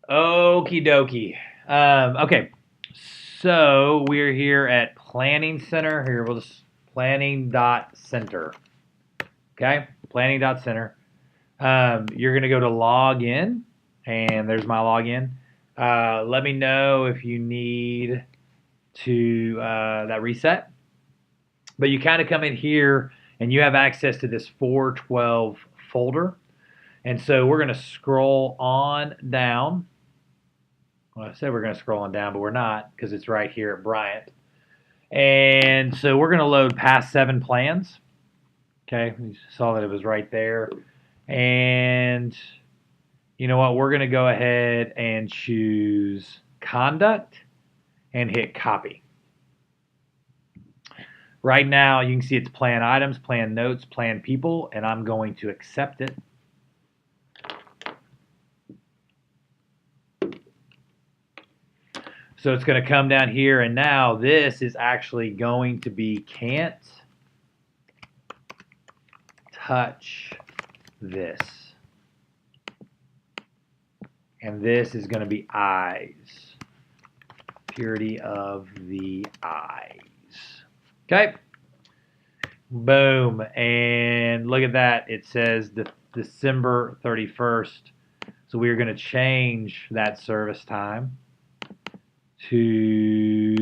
Okie dokie. Okay, so we're here at Planning Center. Here, we'll just planning dot center. Okay, planning dot center. You're gonna go to log in, and there's my login. Let me know if you need to that reset. But you kind of come in here, and you have access to this 412 folder. And so we're gonna scroll on down. Well, I said we're going to scroll on down, but we're not because it's right here at Bryant. And so we're going to load past 7 plans. Okay, we saw that it was right there. And you know what? We're going to go ahead and choose conduct and hit copy. Right now, you can see it's plan items, plan notes, plan people, and I'm going to accept it. So it's going to come down here, and now this is actually going to be can't touch this. And this is going to be eyes. Purity of the eyes. Okay. Boom. And look at that. It says December 31st. So we are going to change that service time to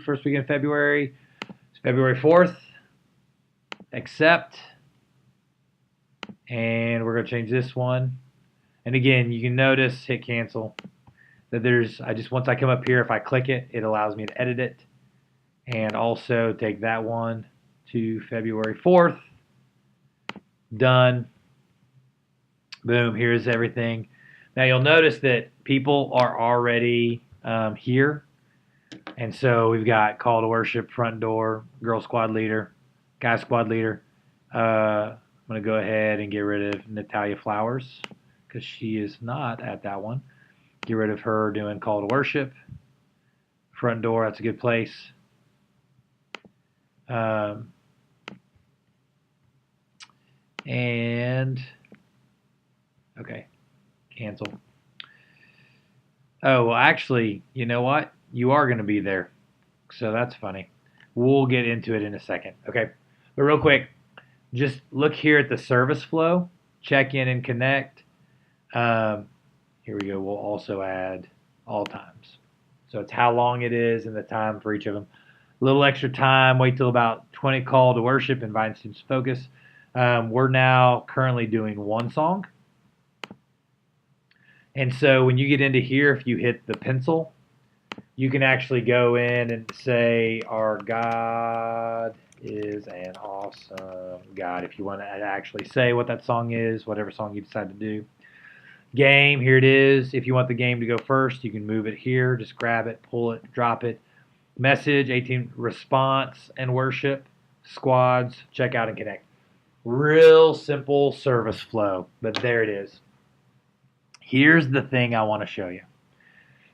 first weekend of February. It's February 4th. Accept. And we're going to change this one. And again, you can notice, hit cancel, that once I come up here, if I click it, it allows me to edit it. And also take that one to February 4th. Done. Boom, here's everything. Now you'll notice that people are already here. And so we've got call to worship, front door, girl squad leader, guy squad leader. I'm going to go ahead and get rid of Natalia Flowers because she is not at that one. Get rid of her doing call to worship. Front door, that's a good place. And, okay. Cancel. Oh, well, actually, you know what? You are going to be there. So that's funny. We'll get into it in a second. Okay. But real quick, just look here at the service flow. Check in and connect. Here we go. We'll also add all times. So it's how long it is and the time for each of them. A little extra time. Wait till about 20 call to worship. Invite students to focus. We're now currently doing one song. And so when you get into here, if you hit the pencil, you can actually go in and say, our God is an awesome God. If you want to actually say what that song is, whatever song you decide to do. Game, here it is. If you want the game to go first, you can move it here. Just grab it, pull it, drop it. Message, 18, response and worship, squads, check out and connect. Real simple service flow, but there it is. Here's the thing I want to show you.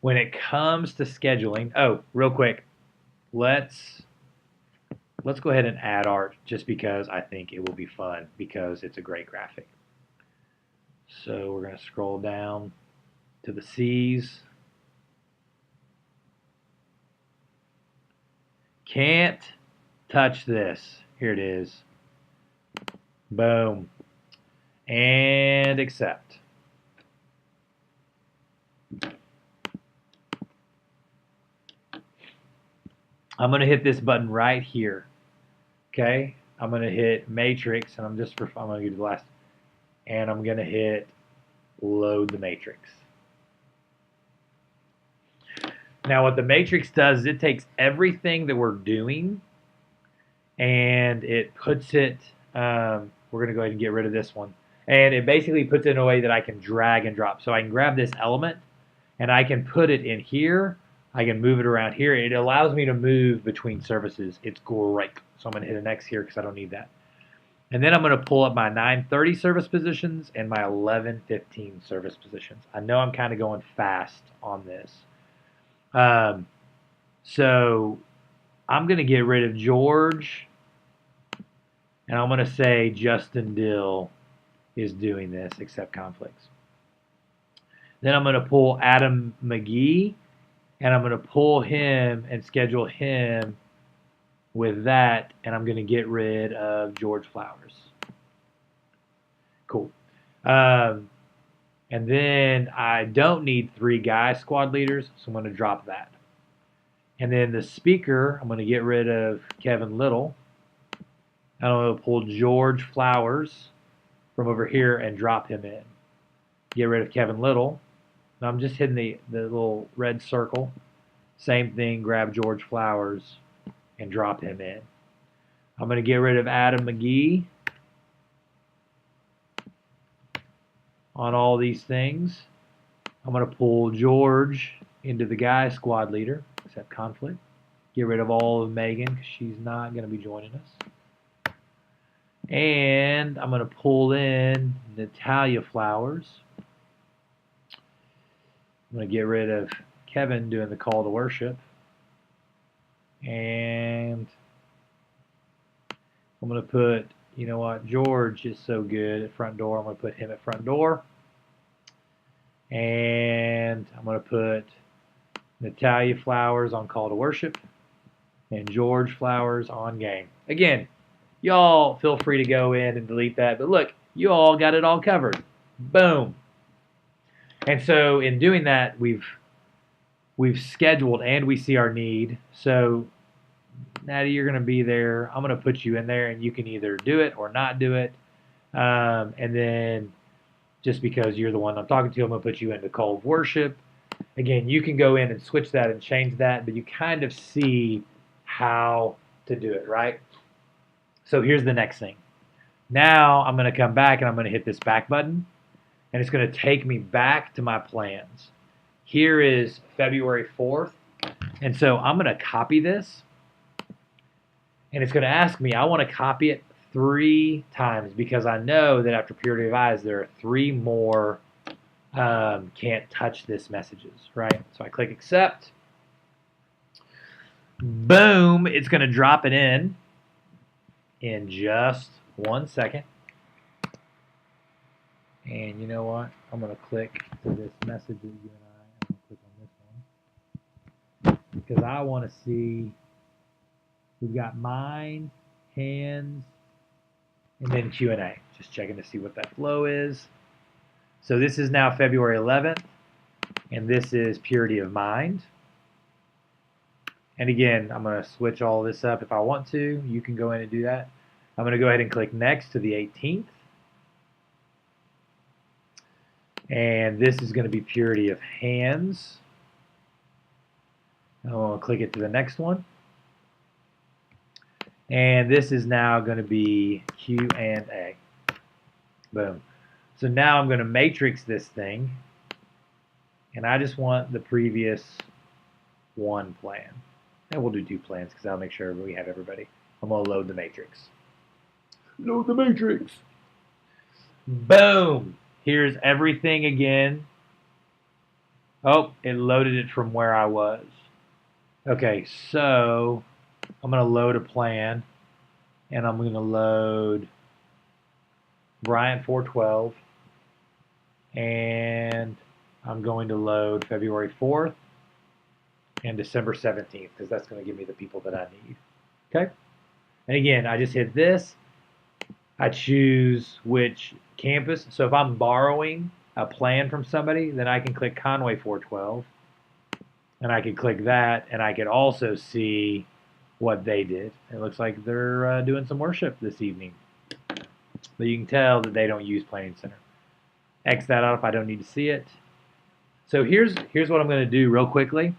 When it comes to scheduling, real quick, let's go ahead and add art just because I think it will be fun because it's a great graphic. So we're going to scroll down to the C's. Can't touch this. Here it is. Boom. And accept. I'm going to hit this button right here. Okay? I'm going to hit matrix, and I'm going to do the last, and I'm going to hit load the matrix. Now what the matrix does is it takes everything that we're doing and it puts it, we're going to go ahead and get rid of this one. And it basically puts it in a way that I can drag and drop. So I can grab this element and I can put it in here. I can move it around here. It allows me to move between services. It's great. So I'm going to hit an X here because I don't need that. And then I'm going to pull up my 9:30 service positions and my 11:15 service positions. I know I'm kind of going fast on this. So I'm going to get rid of George, and I'm going to say Justin Dill is doing this, accept conflicts. Then I'm going to pull Adam McGee, and I'm going to pull him and schedule him with that, and I'm going to get rid of George Flowers. Cool. And then I don't need 3 guy squad leaders, so I'm going to drop that. And then the speaker, I'm going to get rid of Kevin Little. I'm going to pull George Flowers from over here and drop him in. Get rid of Kevin Little. Now I'm just hitting the little red circle. Same thing, grab George Flowers and drop him in. I'm going to get rid of Adam McGee on all these things. I'm going to pull George into the guy squad leader, accept conflict. Get rid of all of Megan because she's not going to be joining us. And I'm going to pull in Natalia Flowers. I'm going to get rid of Kevin doing the call to worship. And I'm going to put, you know what, George is so good at front door. I'm going to put him at front door. And I'm going to put Natalia Flowers on call to worship and George Flowers on game. Again, y'all feel free to go in and delete that. But look, you all got it all covered. Boom. And so in doing that, we've scheduled and we see our need. So Natty, you're going to be there. I'm going to put you in there, and you can either do it or not do it. And then just because you're the one I'm talking to, I'm going to put you into call of worship. Again, you can go in and switch that and change that, but you kind of see how to do it, right? So here's the next thing. Now I'm going to come back and I'm going to hit this back button, and it's going to take me back to my plans. Here is February 4th, and so I'm going to copy this, and it's going to ask me, I want to copy it 3 times because I know that after Purity of Eyes, there are 3 more can't touch this messages, right? So I click accept. Boom, it's going to drop it in just 1 second. And you know what? I'm going to click to this message that you and I'm going to click on this one because I want to see. We've got mind, hands, and then Q&A. Just checking to see what that flow is. So this is now February 11th, and this is Purity of Mind. And again, I'm going to switch all this up if I want to. You can go in and do that. I'm going to go ahead and click next to the 18th. And this is going to be Purity of Hands. I'm going to click it to the next one. And this is now going to be Q&A. Boom. So now I'm going to matrix this thing. And I just want the previous 1 plan. And we'll do 2 plans because I'll make sure we have everybody. I'm going to load the matrix. Load the matrix. Boom. Here's everything again. Oh, it loaded it from where I was. Okay, so I'm going to load a plan, and I'm going to load Bryant 412, and I'm going to load February 4th and December 17th because that's going to give me the people that I need. Okay? And again, I just hit this. I choose which campus. So if I'm borrowing a plan from somebody, then I can click Conway 412, and I can click that, and I can also see what they did. It looks like they're doing some worship this evening. But you can tell that they don't use Planning Center. X that out if I don't need to see it. So here's what I'm going to do real quickly.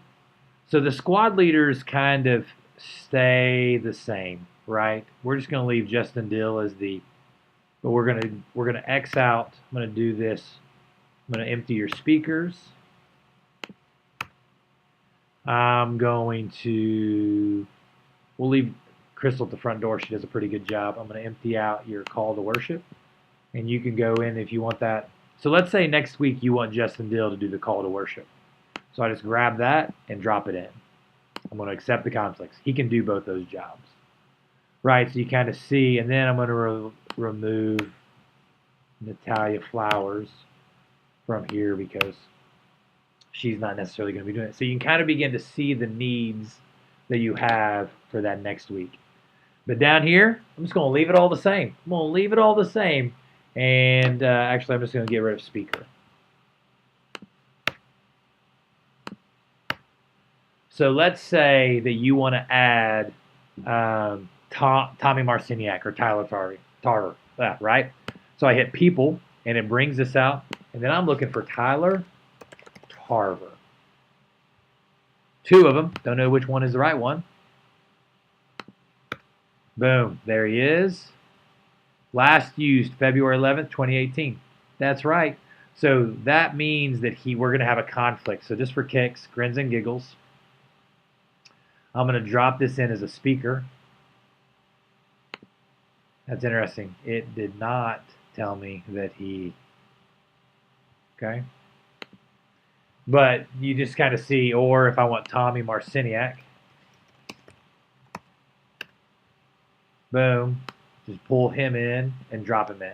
So the squad leaders kind of stay the same, right? We're just going to leave Justin Dill as but we're going to X out. I'm going to do this. I'm going to empty your speakers. I'm going to, we'll leave Crystal at the front door. She does a pretty good job. I'm going to empty out your call to worship, and you can go in if you want that. So let's say next week you want Justin Dill to do the call to worship. So I just grab that and drop it in. I'm going to accept the conflicts. He can do both those jobs. Right, so you kind of see, and then I'm going to remove Natalia Flowers from here because she's not necessarily going to be doing it. So you can kind of begin to see the needs that you have for that next week. But down here, I'm just going to leave it all the same. I'm going to leave it all the same. And actually, I'm just going to get rid of speaker. So let's say that you want to add Tommy Marciniak or Tyler Tarver, right? So I hit people, and it brings this out. And then I'm looking for Tyler Tarver. 2 of them. Don't know which one is the right one. Boom. There he is. Last used February 11th, 2018. That's right. So that means that we're going to have a conflict. So just for kicks, grins and giggles, I'm going to drop this in as a speaker. That's interesting. It did not tell me that he... Okay. But you just kind of see, or if I want Tommy Marciniak, boom, just pull him in and drop him in.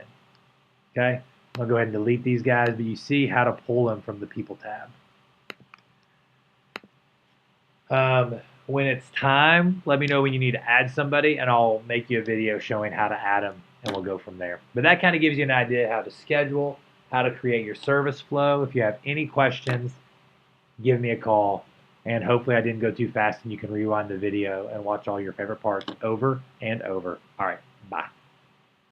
Okay? I'm going to go ahead and delete these guys, but you see how to pull them from the People tab. When it's time, let me know when you need to add somebody, and I'll make you a video showing how to add them, and we'll go from there. But that kind of gives you an idea how to schedule, how to create your service flow. If you have any questions, give me a call. And hopefully I didn't go too fast and you can rewind the video and watch all your favorite parts over and over. All right, bye.